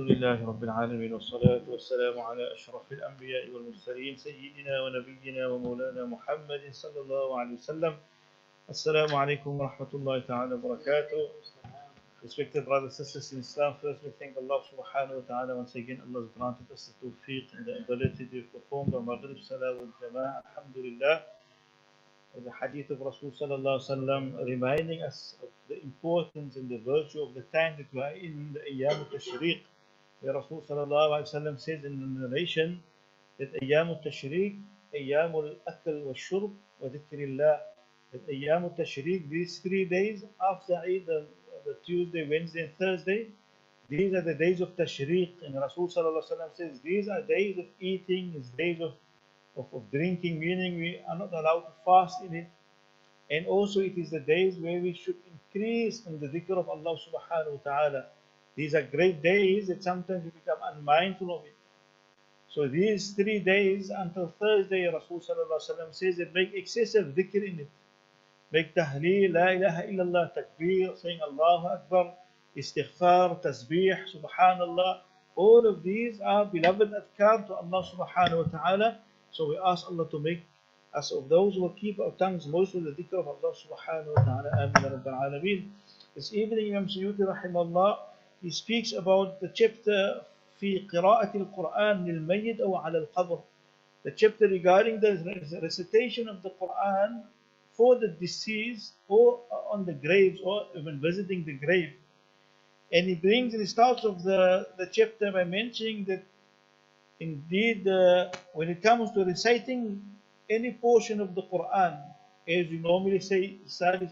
لله رب العالمين والصلاة والسلام على أشرف الأنبياء والمرسلين سيدنا ونبينا ومولانا محمد صلى الله عليه وسلم. Assalamu alaikum wa rahmatullahi ta'ala wa barakatuh. Respected brothers and sisters in Islam, first we thank Allah subhanahu wa ta'ala once again. Allah has granted us the tawfiq and the ability to perform the Maghrib Salah wal Jama'ah. Alhamdulillah. The hadith of Rasul sallallahu alaihi wasallam reminding us of the importance and the virtue of the time that we are in the Ayyam al-Tashriq. Where Rasul sallallahu alaihi wasallam says in the narration that Ayyam al-Tashriq, Ayyam al-Akl wa shurb wa dhikrillah. That Ayyam al-Tashriq, these 3 days after Eid, the Tuesday, Wednesday and Thursday, these are the days of Tashriq. And Rasul sallallahu alaihi wasallam says these are days of eating, it's days of drinking, meaning we are not allowed to fast in it. And also it is the days where we should increase in the dhikr of Allah subhanahu wa ta'ala. These are great days that sometimes we become unmindful of it. So these 3 days until Thursday, Rasul sallallahu alaihi wasallam says that make excessive dhikr in it. Make tahleel, la ilaha illallah, takbir, saying Allahu Akbar, istighfar, tasbih, subhanallah. All of these are beloved adhkar to Allah subhanahu wa ta'ala. So we ask Allah to make us of those who will keep our tongues most with the dhikr of Allah subhanahu wa ta'ala. Amin Rabbil Alameen. This evening Imam Suyuti rahimahullah, he speaks about the chapter في قراءة القرآن للميت أو على القبر. The chapter regarding the recitation of the Quran for the deceased or on the graves or even visiting the grave. And he starts off the chapter by mentioning that indeed when it comes to reciting any portion of the Quran, as we normally say, Sali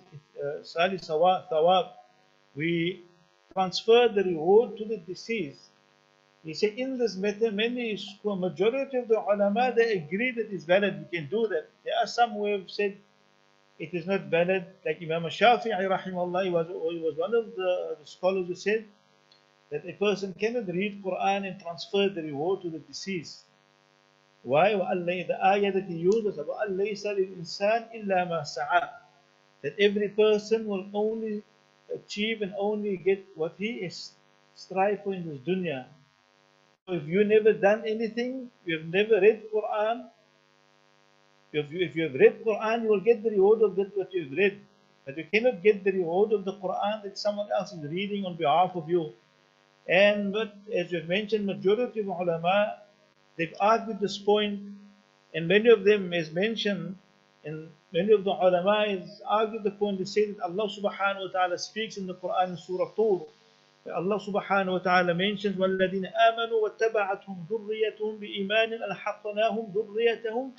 Thawab, we transfer the reward to the deceased. He said in this matter, majority of the ulama, they agree that it's valid, we can do that. There are some who have said it is not valid, like Imam Shafi'i rahimahullah, he was one of the scholars who said that a person cannot read Quran and transfer the reward to the deceased. Why? The ayah that he uses, وَأَلَّيْسَ لِلْإِنسَانِ إِلَّا مَا سَعَى, that every person will only achieve and only get what he is strive for in this dunya. So if you never done anything, you have never read Quran, if you have read Quran, you will get the reward of that what you have read. But you cannot get the reward of the Quran that someone else is reading on behalf of you. And but as you've mentioned, majority of ulama, they've argued this point, and many of them, as mentioned, and many of the ulama has argued the point. They say that Allah subhanahu wa ta'ala speaks in the Quran in Surah Tur. Allah subhanahu wa ta'ala mentions وَالَّذِينَ آمَنُوا وَاتَّبَعَتْهُمْ ذُرِّيَّتُهُمْ بِإِيمَانٍ أَلْحَقْنَاهُمْ ذُرِّيَّتَهُمْ.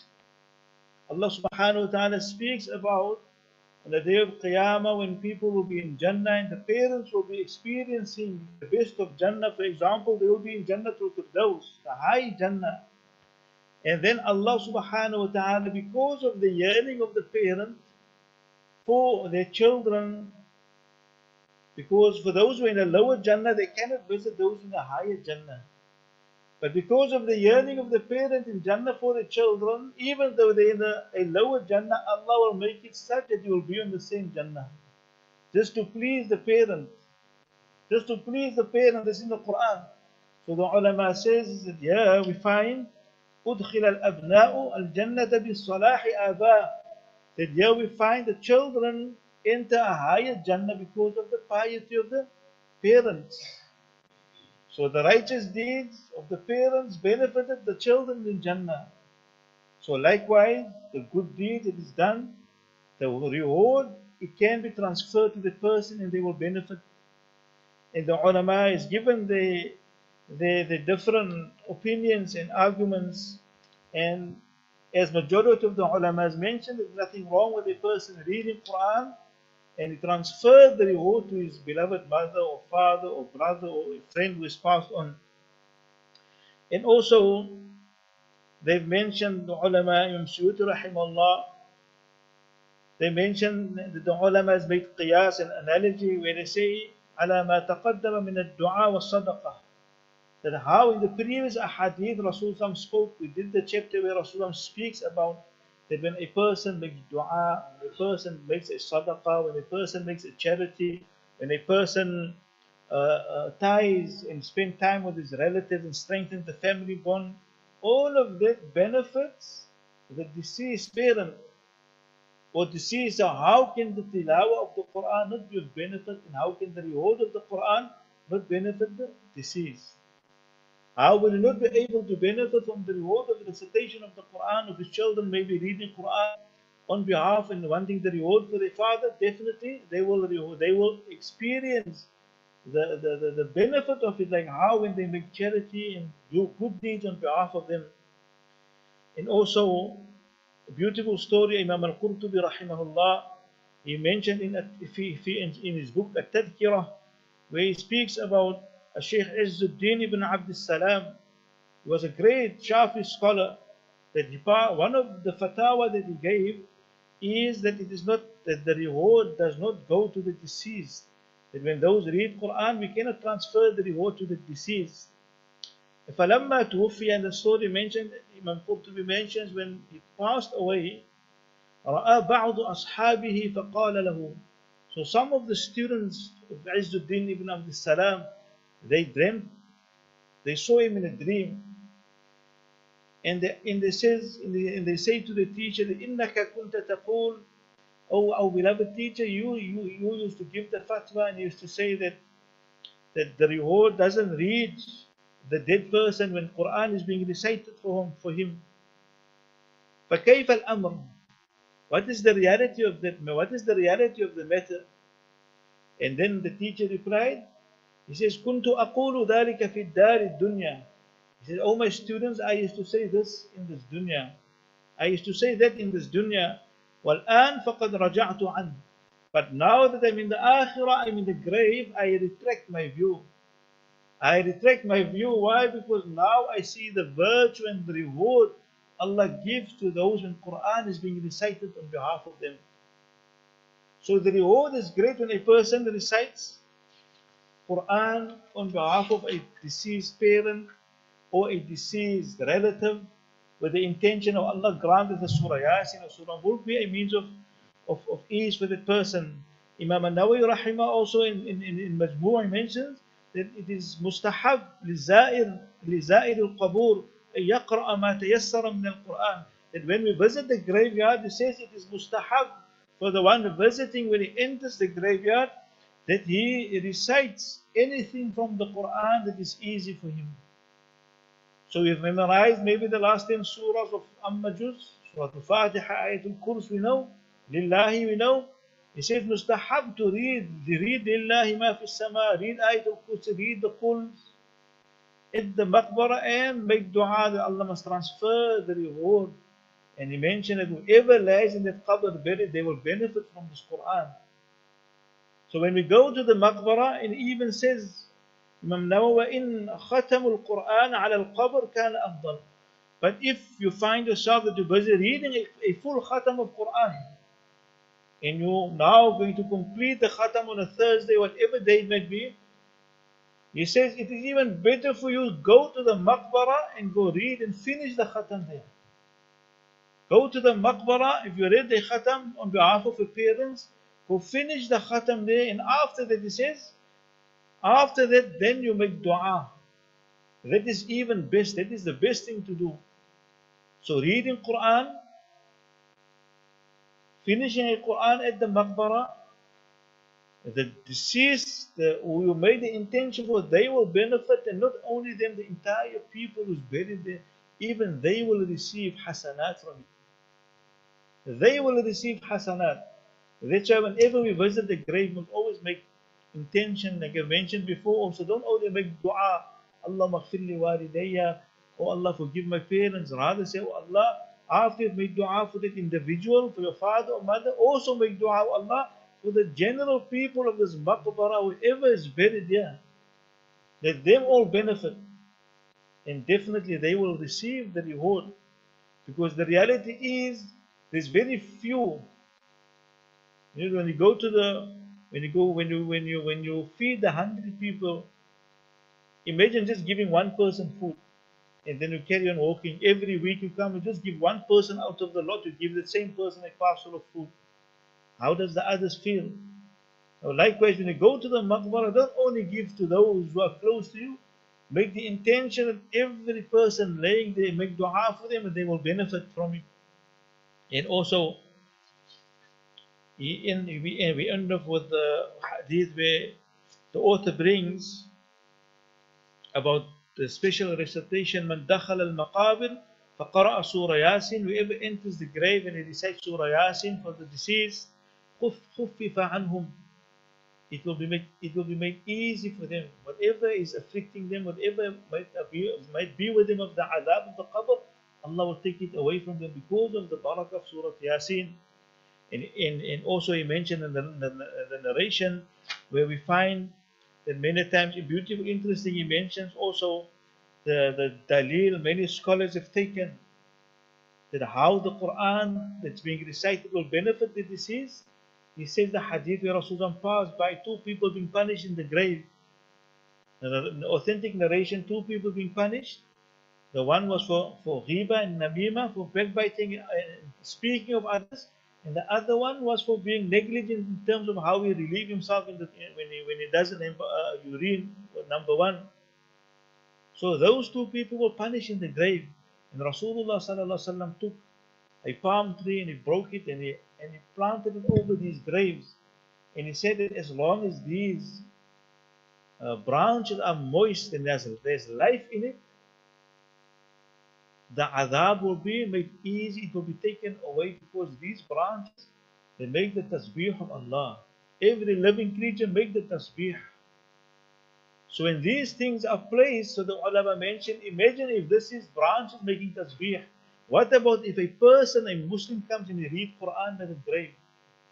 Allah subhanahu wa ta'ala speaks about on the day of Qiyamah when people will be in Jannah and the parents will be experiencing the best of Jannah. For example, they will be in Jannah to Firdaus, the high Jannah. And then Allah subhanahu wa ta'ala, because of the yearning of the parent for their children, because for those who are in a lower Jannah, they cannot visit those in a higher Jannah. But because of the yearning of the parent in Jannah for the children, even though they're in a lower Jannah, Allah will make it such that you will be on the same Jannah. Just to please the parent. Just to please the parent, this is in the Quran. So the ulama says that, yeah, we find أُدْخِلَ الْأَبْنَاءُ الْجَنَّةَ بِالصَّلَاحِ آبَاءِ. That here we find the children enter a higher Jannah because of the piety of the parents. So the righteous deeds of the parents benefited the children in Jannah. So likewise, the good deed that is done, the reward, it can be transferred to the person and they will benefit. And the ulama is given the different opinions and arguments. And as majority of the ulama has mentioned, there's nothing wrong with a person reading Quran and he transferred the reward to his beloved mother or father or brother or a friend who is passed on. And also, they've mentioned the ulama, Imam Suyuti rahimahullah, they mentioned that the ulama has made qiyas, an analogy, where they say, على ما تقدم من الدعاء والصدقة. That how in the previous ahadith Rasulullah spoke, we did the chapter where Rasulullah speaks about that when a person makes dua, when a person makes a sadaqah, when a person makes a charity, when a person ties and spend time with his relatives and strengthen the family bond, all of that benefits the deceased parent or deceased. So how can the tilawah of the Quran not be of benefit, and how can the reward of the Quran not benefit the deceased? How will you not be able to benefit from the reward of the recitation of the Quran, of his children maybe reading Quran on behalf and wanting the reward for their father? Definitely they will experience the benefit of it, like how when they make charity and do good deeds on behalf of them. And also a beautiful story, Imam al-Qurtubi rahimahullah, he mentioned in his book At-Tadhkirah, where he speaks about Sheikh Izzuddin ibn Abd salam. He was a great Shafi scholar. One of the fatwa that he gave is that it is not that the reward does not go to the deceased. That when those read Quran, we cannot transfer the reward to the deceased. فَلَمَّا تُوفِيَ, and the story mentioned, Imam Qurtubi mentions, when he passed away, رَأَى بَعْضُ أَصْحَابِهِ فَقَالَ لَهُ. So some of the students of Izzuddin ibn Abd salam, they dreamt, they saw him in a dream, and they say to the teacher, إِنَّكَ كُنْتَ تَقُولُ, oh our beloved teacher, you used to give the fatwa and you used to say that the reward doesn't reach the dead person when Quran is being recited for him. فَكَيْفَ الْأَمْرُ? What is the reality of that? What is the reality of the matter? And then the teacher replied, he says, كُنْتُ أَقُولُ ذَلِكَ فِي الدَّارِ الدُّنْيَا. He said, oh my students, I used to say this in this dunya. I used to say that in this dunya. وَالْآنْ فَقَدْ رَجَعْتُ عَنْهُ. But now that I'm in the akhirah, I'm in the grave, I retract my view. I retract my view. Why? Because now I see the virtue and the reward Allah gives to those when Quran is being recited on behalf of them. So the reward is great when a person recites Quran on behalf of a deceased parent or a deceased relative with the intention of Allah granted the Surah Yasin or Surah Mulk be a means of ease for that person. Imam al-Nawawi rahimah also in Majmu' mentions that it is mustahab لزائر القبور أن يقرأ ما تيسر من القرآن. That when we visit the graveyard, it says it is mustahab for the one visiting when he enters the graveyard that he recites anything from the Quran that is easy for him. So we've memorized maybe the last 10 surahs of Amma Juz, Surah Al-Fatiha, Ayatul Kurs, we know, Lillahi, we know. He said, mustahab to read Lillahi ma fi sama, read Ayatul Kurs, read the Quls at the Maqbara and make dua that Allah must transfer the reward. And he mentioned that whoever lies in that qabr buried, they will benefit from this Quran. So when we go to the Maqbara, it even says, Imam Nawawi, in khatamul Quran ala al-qabr kana afdal. But if you find yourself that you're busy reading a full khatam of Quran, and you're now going to complete the khatam on a Thursday, whatever day it might be, he says it is even better for you to go to the Maqbara and go read and finish the khatam there. Go to the Maqbara, if you read the khatam on behalf of your parents, go finish the khatam there, and after that, he says, after that, then you make dua. That is even best. That is the best thing to do. So reading Quran, finishing a Quran at the Maqbara, the deceased who you made the intention for, they will benefit, and not only them, the entire people who's buried there, even they will receive hasanat from it. They will receive hasanat. That's why whenever we visit the grave, we must always make intention, like I mentioned before. Also, don't only make dua, Allah maghfir li walidayya, oh Allah forgive my parents. Rather say, oh Allah, after you make dua for that individual, for your father or mother, also make dua, oh Allah, for the general people of this maqbara, whoever is buried here. Let them all benefit. And definitely they will receive the reward. Because the reality is, there's very few. You know, when you go to the, when you feed the hungry people, imagine just giving one person food, and then you carry on walking. Every week you come and just give one person out of the lot, you give the same person a parcel of food. How does the others feel? Likewise, when you go to the maqbarah, don't only give to those who are close to you. Make the intention that every person laying there, make dua for them and they will benefit from it. And also, we end up with the hadith where the author brings about the special recitation, Man dakhala al-maqabir faqara'a surah Yasin. Whoever enters the grave and he recites surah Yasin for the deceased, khuffifa anhum. It will be made easy for them. Whatever is afflicting them, whatever might be with them of the adab of the qabr, Allah will take it away from them because of the barakah of surah Yasin. And also he mentioned in the narration where we find that many times beautiful, interesting, he mentions also the dalil many scholars have taken that how the Quran that's being recited will benefit the deceased. He says the hadith where Rasulullah passed by two people being punished in the grave. An authentic narration, two people being punished. The one was for ghiba and namima, for backbiting and speaking of others. And the other one was for being negligent in terms of how he relieve himself when he doesn't urine, number one. So those two people were punished in the grave. And Rasulullah sallallahu alaihi wasallam took a palm tree and he broke it and he planted it over these graves. And he said that as long as these branches are moist and there's life in it, the adhab will be made easy, it will be taken away because these branches, they make the tasbih of Allah. Every living creature make the tasbih. So when these things are placed, so the ulama mentioned, imagine if this is branches making tasbih. What about if a person, a Muslim comes and he reads Quran by the grave?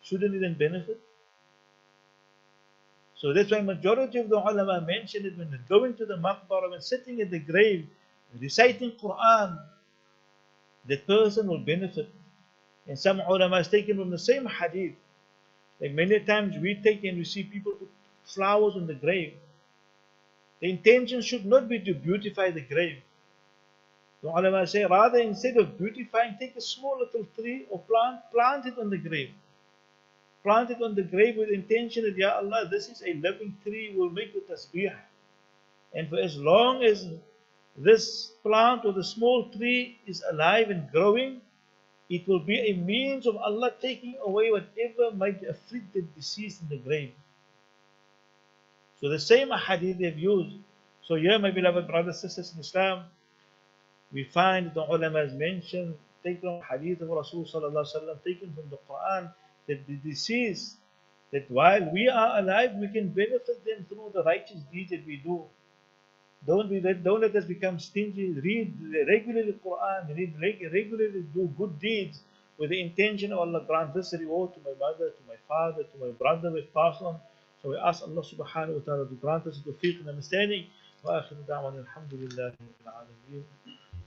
Shouldn't he then benefit? So that's why majority of the ulama mentioned it when they're going to the maqbarah, when sitting at the grave, reciting Quran, that person will benefit. And some ulama is taken from the same hadith. Like many times we take and we see people put flowers on the grave. The intention should not be to beautify the grave. The ulama say rather instead of beautifying, take a small little tree or plant it on the grave. Plant it on the grave with the intention that, Ya Allah, this is a living tree, will make the tasbih. And for as long as this plant or the small tree is alive and growing, it will be a means of Allah taking away whatever might afflict the deceased in the grave. So the same hadith they've used. So here, my beloved brothers and sisters in Islam, we find the ulama has mentioned, taken from hadith of Rasul sallallahu alaihi wasallam, taken from the Quran, that the deceased, that while we are alive, we can benefit them through the righteous deeds that we do. Don't let us become stingy. Read regularly Quran, regularly do good deeds with the intention of Allah grant this reward to my mother, to my father, to my brother with passed on. So we ask Allah subhanahu wa ta'ala to grant us the tawfiq and understanding. Wa akhiru da'wana alhamdulillahi rabbil alamin.